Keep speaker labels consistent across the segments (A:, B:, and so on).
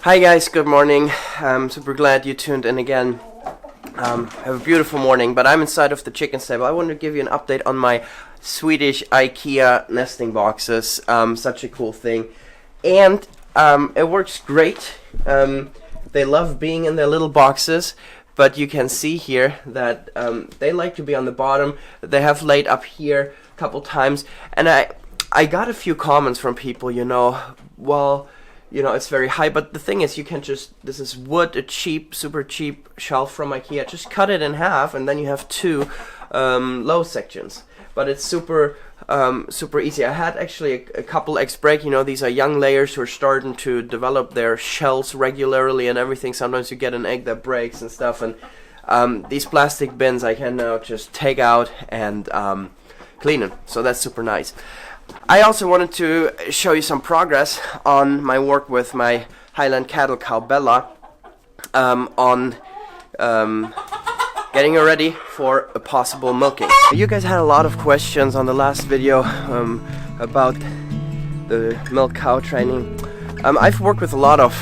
A: Hi guys, good morning. I'm super glad you tuned in again. Have a beautiful morning, but I'm inside of the chicken stable. I want to give you an update on my Swedish IKEA nesting boxes. Such a cool thing. And it works great. They love being in their little boxes, but you can see here that they like to be on the bottom. They have laid up here a couple times, and I got a few comments from people, it's very high, but the thing is, you can this is wood, a super cheap shelf from IKEA, just cut it in half, and then you have two low sections. But it's super easy. I had actually a couple eggs break. These are young layers who are starting to develop their shells regularly and everything. Sometimes you get an egg that breaks and stuff, and these plastic bins I can now just take out and clean them, so that's super nice. I also wanted to show you some progress on my work with my Highland cattle cow Bella on getting her ready for a possible milking. You guys had a lot of questions on the last video about the milk cow training. I've worked with a lot of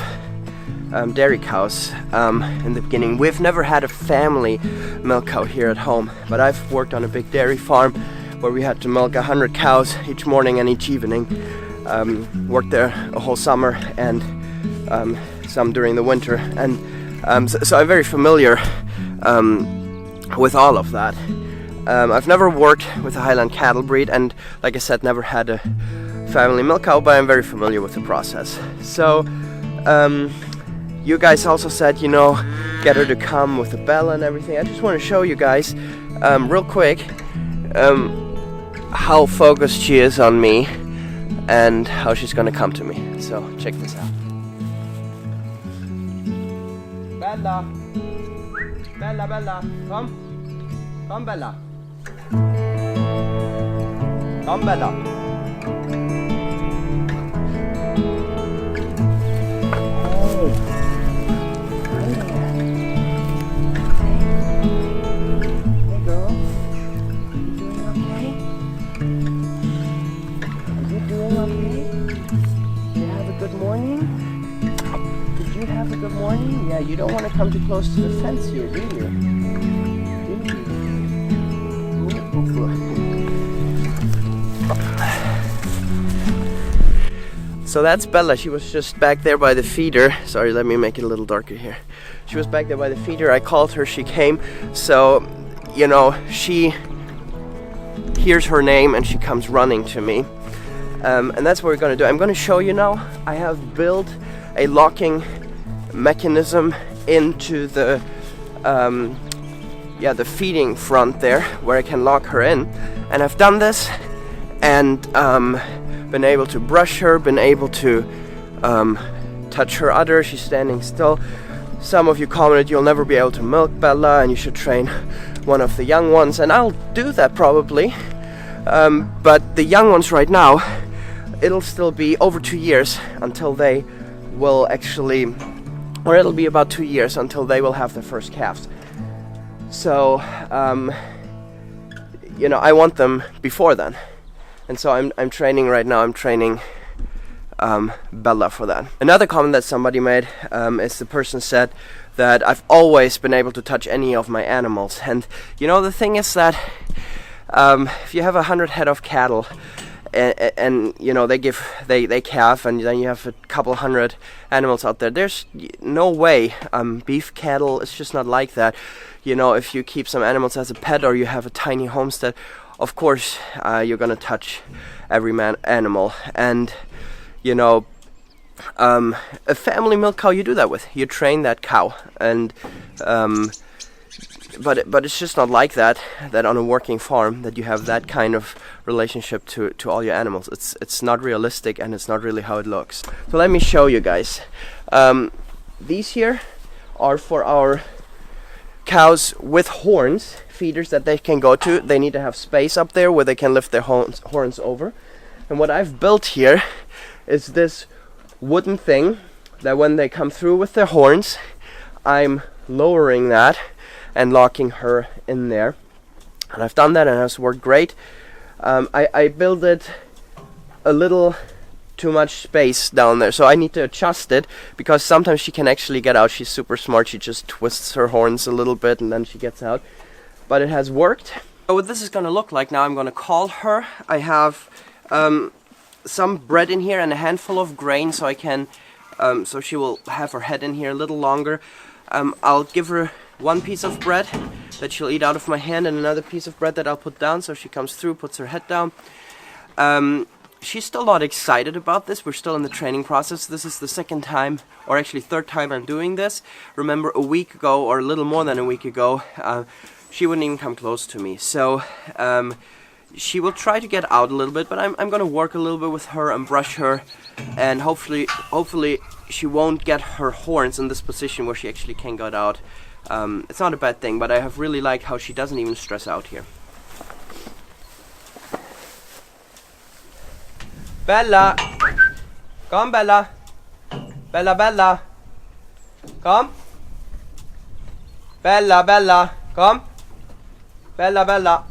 A: dairy cows in the beginning. We've never had a family milk cow here at home, but I've worked on a big dairy farm where we had to milk 100 cows each morning and each evening. Worked there a whole summer and some during the winter, and so I'm very familiar with all of that. I've never worked with a Highland cattle breed, and like I said, never had a family milk cow, but I'm very familiar with the process. So you guys also said, get her to come with the Bella and everything. I just want to show you guys real quick how focused she is on me and how she's gonna come to me. So check this out. Bella, Bella, Bella, come Bella, come Bella. Good morning. Yeah, you don't want to come too close to the fence here, do you? So that's Bella. She was just back there by the feeder. Sorry, let me make it a little darker here. She was back there by the feeder. I called her, she came. So, she hears her name and she comes running to me. And that's what we're going to do. I'm going to show you now. I have built a locking mechanism into the feeding front there, where I can lock her in, and I've done this and been able to brush her, been able to touch her udder. She's standing still. Some of you commented you'll never be able to milk Bella and you should train one of the young ones, and I'll do that probably, but the young ones right now, it'll still be over 2 years until they will actually, or it'll be about 2 years until they will have their first calves. So, I want them before then. And so I'm training right now, I'm training Bella for that. Another comment that somebody made is the person said that I've always been able to touch any of my animals. And, the thing is that if you have 100 head of cattle, and they calf, and then you have a couple hundred animals out there. There's no way beef cattle, it's just not like that. If you keep some animals as a pet or you have a tiny homestead, of course you're gonna touch every animal. And a family milk cow, you do that with. You train that cow, and but it's just not like that on a working farm, that you have that kind of relationship to all your animals. It's not realistic, and it's not really how it looks. So let me show you guys. These here are for our cows with horns, feeders that they can go to. They need to have space up there where they can lift their horns over. And what I've built here is this wooden thing that when they come through with their horns, I'm lowering that and locking her in there. And I've done that and it has worked great. I built it a little too much space down there, so I need to adjust it, because sometimes she can actually get out. She's super smart. She just twists her horns a little bit and then she gets out. But it has worked. So what this is gonna look like now, I'm gonna call her. I have some bread in here and a handful of grain, so I can so she will have her head in here a little longer. I'll give her one piece of bread that she'll eat out of my hand, and another piece of bread that I'll put down, so she comes through, puts her head down. She's still not excited about this. We're still in the training process. This is the second time, or actually third time I'm doing this. Remember, a week ago, or a little more than a week ago, she wouldn't even come close to me. So she will try to get out a little bit, but I'm gonna work a little bit with her and brush her, and hopefully she won't get her horns in this position where she actually can get out. It's not a bad thing, but I have really liked how she doesn't even stress out here. Bella! Come, Bella! Bella, Bella! Come! Bella, Bella! Come! Bella, Bella!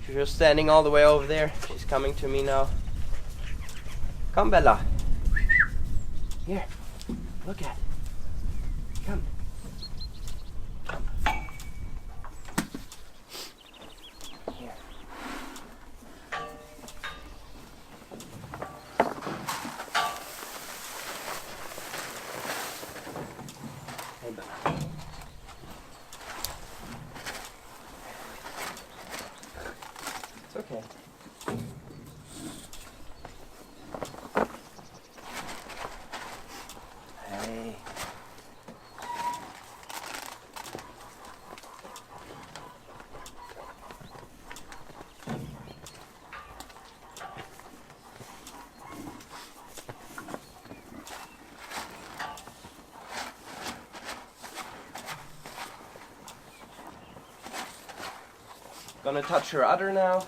A: She's just standing all the way over there. She's coming to me now. Come, Bella! Here, look at it. Come. Come. Here. Hey, Bella. It's okay. Hey. Gonna touch her udder now.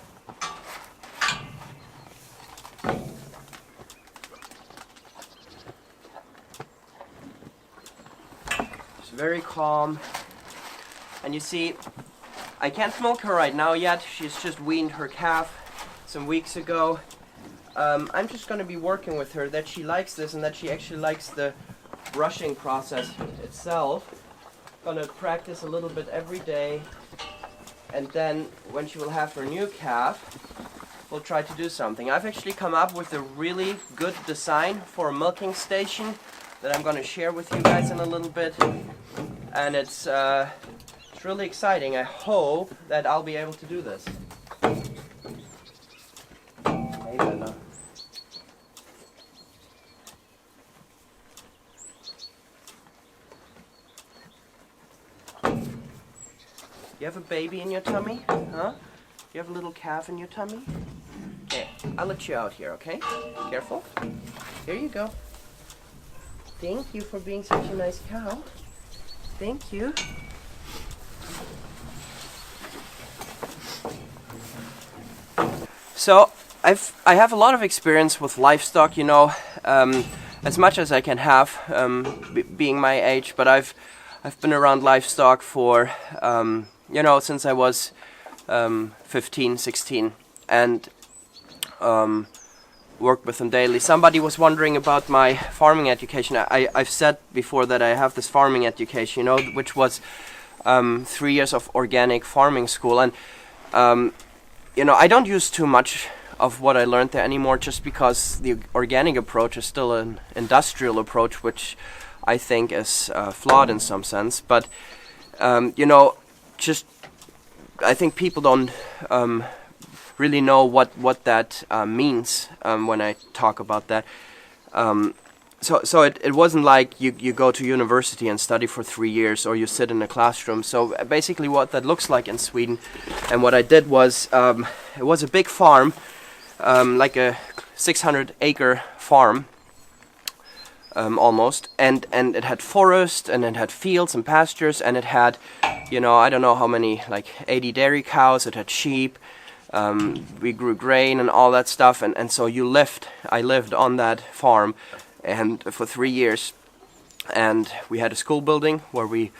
A: She's very calm. And you see, I can't milk her right now yet. She's just weaned her calf some weeks ago. I'm just gonna be working with her that she likes this and that she actually likes the brushing process itself. Gonna practice a little bit every day. And then when she will have her new calf, we'll try to do something. I've actually come up with a really good design for a milking station that I'm going to share with you guys in a little bit. And it's really exciting. I hope that I'll be able to do this. Hey, Bella. You have a baby in your tummy? Huh? You have a little calf in your tummy? Okay, I'll let you out here, okay? Careful. Here you go. Thank you for being such a nice cow. Thank you. So, I have a lot of experience with livestock, you know, as much as I can have, being my age, but I've been around livestock for you know, since I was 15, 16, and worked with them daily. Somebody was wondering about my farming education. I've said before that I have this farming education, you know, which was 3 years of organic farming school, and you know, I don't use too much of what I learned there anymore, just because the organic approach is still an industrial approach, which I think is flawed in some sense. But you know, just I think people don't really know what that means when I talk about that. So it wasn't like you go to university and study for 3 years, or you sit in a classroom. So basically what that looks like in Sweden, and what I did was, it was a big farm, like a 600-acre farm, almost, and it had forest, and it had fields and pastures, and it had, you know, I don't know how many, like 80 dairy cows. It had sheep. We grew grain and all that stuff, and so I lived on that farm, and for 3 years, and we had a school building where we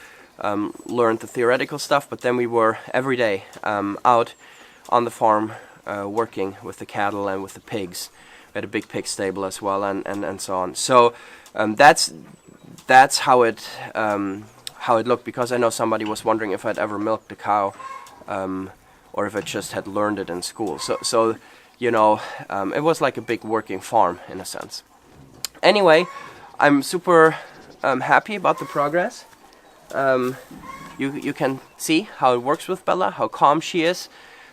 A: learned the theoretical stuff, but then we were every day out on the farm working with the cattle and with the pigs. We had a big pig stable as well, and so on. So that's how it looked, because I know somebody was wondering if I'd ever milked a cow, or if I just had learned it in school. So you know, it was like a big working farm in a sense. Anyway, I'm super happy about the progress. You can see how it works with Bella, how calm she is.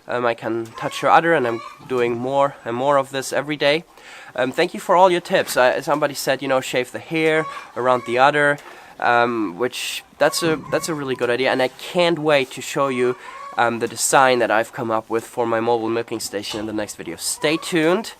A: I can touch her udder, and I'm doing more and more of this every day. Thank you for all your tips. Somebody said, you know, shave the hair around the udder, which that's a really good idea, and I can't wait to show you the design that I've come up with for my mobile milking station in the next video. Stay tuned,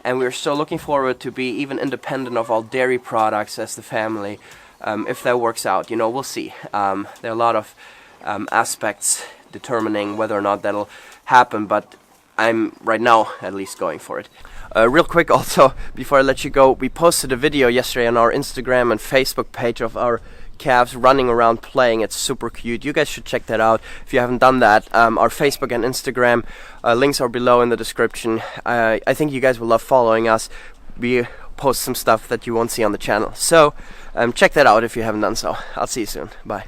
A: and we're still looking forward to be even independent of all dairy products as the family. If that works out, you know, we'll see. There are a lot of aspects determining whether or not that'll happen, but I'm right now at least going for it. Real quick also, before I let you go, we posted a video yesterday on our Instagram and Facebook page of our calves running around playing. It's super cute. You guys should check that out if you haven't done that. Our Facebook and Instagram links are below in the description. I think you guys will love following us. We post some stuff that you won't see on the channel, so check that out if you haven't done so. I'll see you soon. Bye.